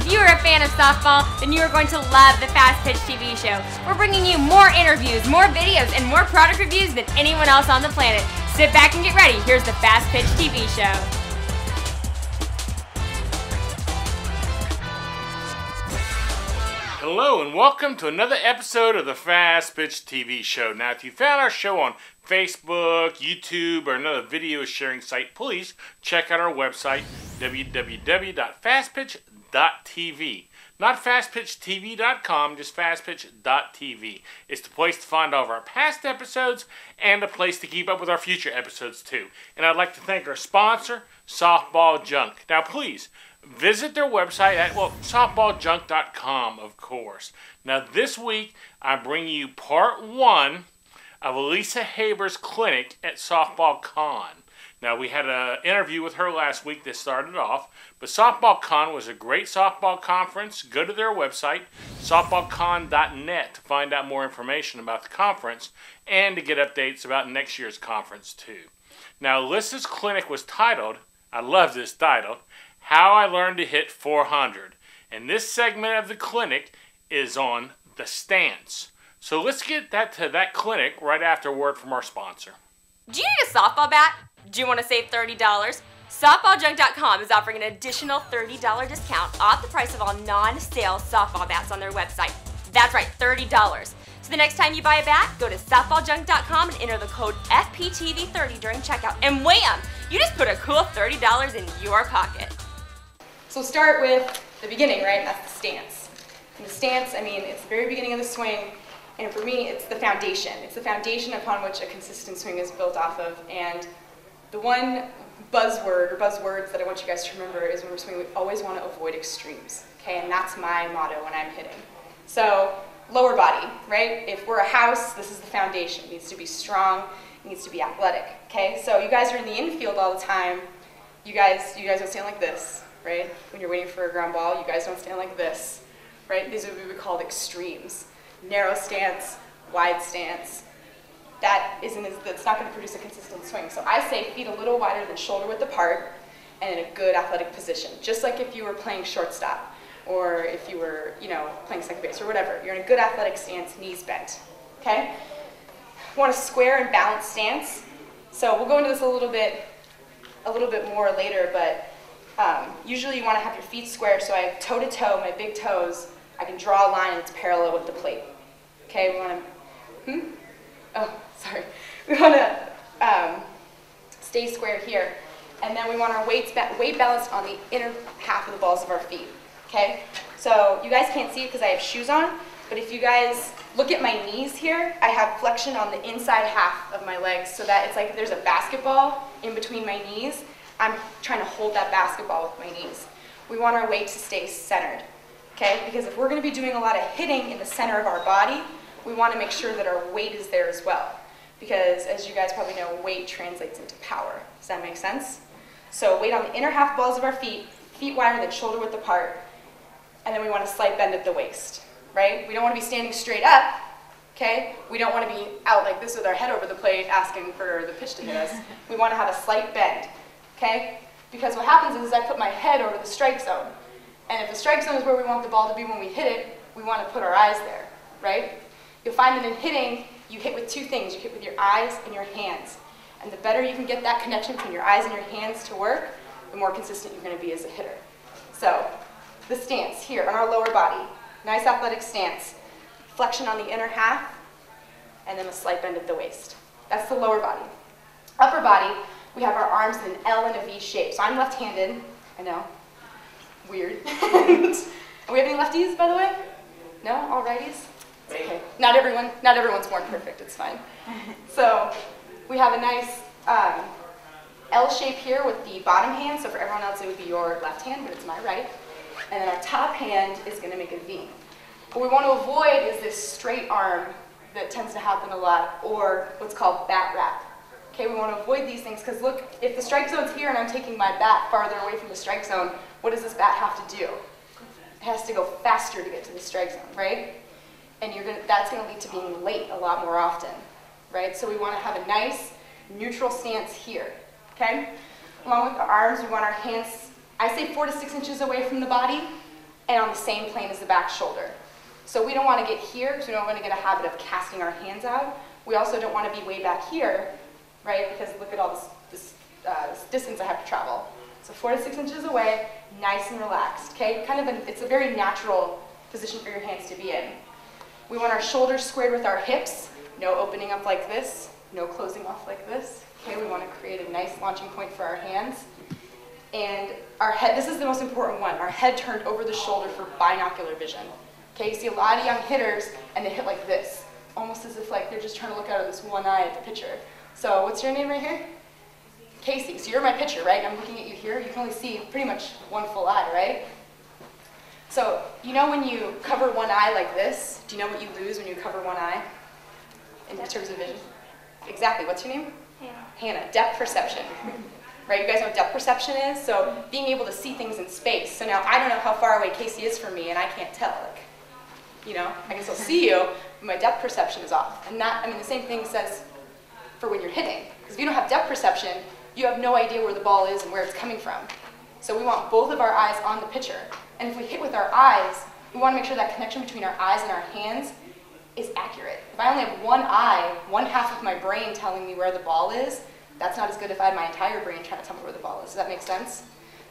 If you are a fan of softball, then you are going to love the Fastpitch TV show. We're bringing you more interviews, more videos, and more product reviews than anyone else on the planet. Sit back and get ready. Here's the Fastpitch TV show. Hello and welcome to another episode of the Fastpitch TV show. Now, if you found our show on Facebook, YouTube, or another video sharing site, please check out our website, www.fastpitch.tv. Not fastpitchtv.com, just fastpitch.tv. It's the place to find all of our past episodes and a place to keep up with our future episodes too. And I'd like to thank our sponsor, Softball Junk. Now, please visit their website at, softballjunk.com, of course. Now, this week, I bring you part 1 of Alissa Haber's clinic at Softball Con. Now, we had an interview with her last week that started off, but Softball Con was a great softball conference. Go to their website, softballcon.net, to find out more information about the conference and to get updates about next year's conference, too. Now, Alissa's clinic was titled, I love this title, How I Learned to Hit 400. And this segment of the clinic is on the stance. So let's get to that clinic right after a word from our sponsor. Do you need a softball bat? Do you want to save $30? SoftballJunk.com is offering an additional $30 discount off the price of all non-sale softball bats on their website. That's right, $30. So the next time you buy a bat, go to SoftballJunk.com and enter the code FPTV30 during checkout. And wham! You just put a cool $30 in your pocket. So start with the beginning, right? That's the stance. And the stance, it's the very beginning of the swing, and for me, it's the foundation. It's the foundation upon which a consistent swing is built off of. And the one buzzword or buzzwords that I want you guys to remember is when we're swinging, we always want to avoid extremes, okay? And that's my motto when I'm hitting. So lower body, right? If we're a house, this is the foundation. It needs to be strong, it needs to be athletic, okay? So you guys are in the infield all the time. You guys don't stand like this, right? When you're waiting for a ground ball, you guys don't stand like this, right? These are what we would call extremes. Narrow stance, wide stance. That's not going to produce a consistent swing. So I say feet a little wider than shoulder width apart and in a good athletic position. Just like if you were playing shortstop or if you were, playing second base or whatever. You're in a good athletic stance, knees bent, okay? Want a square and balanced stance. So we'll go into this a little bit more later, but usually you want to have your feet square, so I have toe to toe, my big toes. I can draw a line that's parallel with the plate. Okay, we want to, We want to stay square here. And then we want our weight balanced on the inner half of the balls of our feet. Okay, so you guys can't see it because I have shoes on, but if you guys look at my knees here, I have flexion on the inside half of my legs so that it's like there's a basketball in between my knees. I'm trying to hold that basketball with my knees. We want our weight to stay centered. Okay, because if we're going to be doing a lot of hitting in the center of our body, we want to make sure that our weight is there as well. Because as you guys probably know, weight translates into power. Does that make sense? So weight on the inner half balls of our feet, feet wider than shoulder width apart, and then we want a slight bend at the waist, right? We don't want to be standing straight up, okay? We don't want to be out like this with our head over the plate asking for the pitch to hit us. We want to have a slight bend, okay? Because what happens is I put my head over the strike zone. And if the strike zone is where we want the ball to be when we hit it, we want to put our eyes there, right? You'll find that in hitting, you hit with two things. You hit with your eyes and your hands. And the better you can get that connection between your eyes and your hands to work, the more consistent you're going to be as a hitter. So the stance here on our lower body, nice athletic stance, flexion on the inner half, and then a slight bend at the waist. That's the lower body. Upper body, we have our arms in an L and a V shape. So I'm left-handed, I know. Weird. We have any lefties, by the way? No? All righties? Okay. Not everyone's born perfect, it's fine. So we have a nice L shape here with the bottom hand. So for everyone else, it would be your left hand, but it's my right. And then our top hand is going to make a V. What we want to avoid is this straight arm that tends to happen a lot, or what's called bat wrap. Okay, we want to avoid these things because look, if the strike zone's here and I'm taking my bat farther away from the strike zone, what does this bat have to do? It has to go faster to get to the strike zone, right? And that's going to lead to being late a lot more often, right? So we want to have a nice neutral stance here, okay? Along with the arms, we want our hands, I say 4 to 6 inches away from the body, and on the same plane as the back shoulder. So we don't want to get here, because we don't want to get a habit of casting our hands out. We also don't want to be way back here, right? Because look at all this distance I have to travel. So 4 to 6 inches away, nice and relaxed, okay? It's a very natural position for your hands to be in. We want our shoulders squared with our hips, no opening up like this, no closing off like this, okay? We want to create a nice launching point for our hands. And our head, this is the most important one, our head turned over the shoulder for binocular vision. Okay, you see a lot of young hitters, and they hit like this, almost as if like they're just trying to look out of this one eye at the pitcher. So what's your name right here? Casey. So you're my pitcher, right? I'm looking at you here. You can only see pretty much one full eye, right? So you know when you cover one eye like this, do you know what you lose when you cover one eye in terms of vision? Exactly. What's your name? Hannah. Hannah. Depth perception. Right, you guys know what depth perception is? So being able to see things in space. So now I don't know how far away Casey is from me, and I can't tell. Like, you know, I can still see you, but my depth perception is off. And that, I mean, the same thing says for when you're hitting. Because if you don't have depth perception, you have no idea where the ball is and where it's coming from. So we want both of our eyes on the pitcher. And if we hit with our eyes, we want to make sure that connection between our eyes and our hands is accurate. If I only have one eye, one half of my brain telling me where the ball is, that's not as good if I had my entire brain trying to tell me where the ball is. Does that make sense?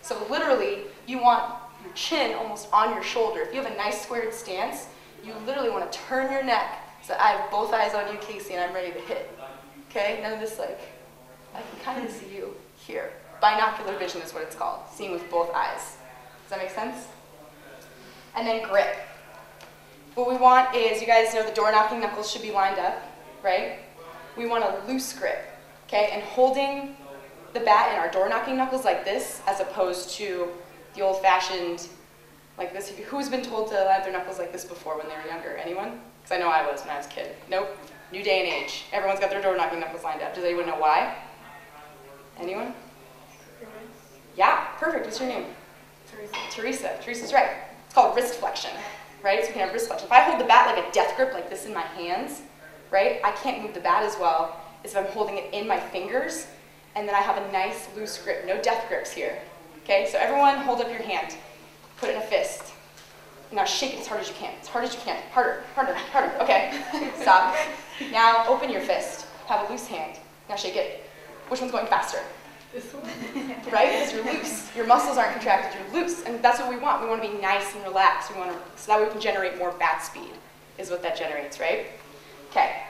So literally, you want your chin almost on your shoulder. If you have a nice squared stance, you literally want to turn your neck so I have both eyes on you, Casey, and I'm ready to hit. Okay? None of this like, I can kind of see you here. Binocular vision is what it's called, seeing with both eyes. Does that make sense? And then grip. What we want is, you guys know the door knocking knuckles should be lined up, right? We want a loose grip. Okay, and holding the bat in our door knocking knuckles like this, as opposed to the old-fashioned, like this. Who's been told to line up their knuckles like this before when they were younger? Anyone? Because I know I was when I was a kid. Nope. New day and age. Everyone's got their door knocking knuckles lined up. Does anyone know why? Anyone? Yeah, perfect. What's your name? Teresa. Teresa's right. It's called wrist flexion, right? So we can have wrist flexion. If I hold the bat like a death grip like this in my hands, right, I can't move the bat as well is if I'm holding it in my fingers, and then I have a nice loose grip. No death grips here. Okay, so everyone hold up your hand. Put it in a fist. Now shake it as hard as you can. As hard as you can. Harder, harder, harder. Okay, stop. Now open your fist. Have a loose hand. Now shake it. Which one's going faster? This one. Right? Because you're loose. Your muscles aren't contracted, you're loose. And that's what we want. We want to be nice and relaxed. So that way we can generate more bat speed, is what that generates, right? Okay.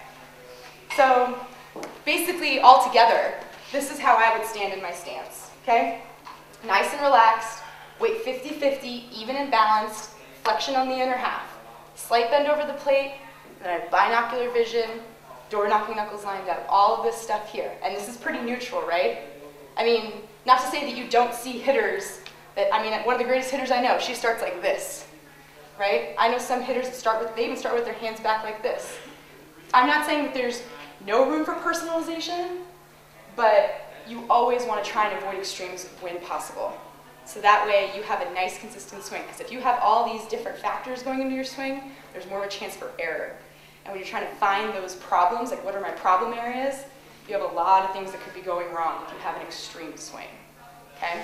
So basically, all together, this is how I would stand in my stance, okay? Nice and relaxed, weight 50-50, even and balanced, flexion on the inner half. Slight bend over the plate, then I have binocular vision, door knocking knuckles lined up, all of this stuff here. And this is pretty neutral, right? I mean, not to say that you don't see hitters one of the greatest hitters I know, she starts like this, right? I know some hitters that they even start with their hands back like this. I'm not saying that there's no room for personalization, but you always want to try and avoid extremes when possible. So that way you have a nice consistent swing. Because if you have all these different factors going into your swing, there's more of a chance for error. And when you're trying to find those problems, like what are my problem areas, you have a lot of things that could be going wrong if you have an extreme swing. Okay?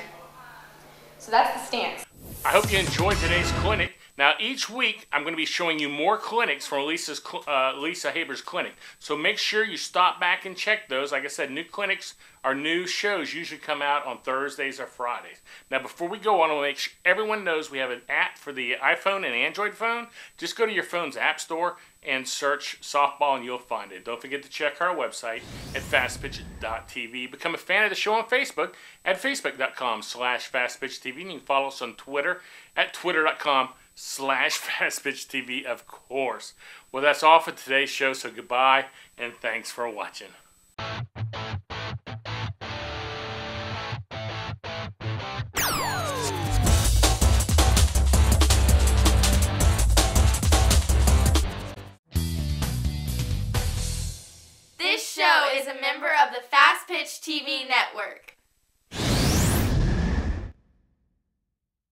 So that's the stance. I hope you enjoyed today's clinic. Now, each week, I'm going to be showing you more clinics from Alissa Haber's clinic. So make sure you stop back and check those. Like I said, new clinics or new shows usually come out on Thursdays or Fridays. Now, before we go on, I want to make sure everyone knows we have an app for the iPhone and Android phone. Just go to your phone's app store and search softball and you'll find it. Don't forget to check our website at fastpitch.tv. Become a fan of the show on Facebook at facebook.com/fastpitchtv. And you can follow us on Twitter at twitter.com/fastpitchtv, of course. Well, that's all for today's show, so goodbye and thanks for watching. This show is a member of the Fastpitch TV network.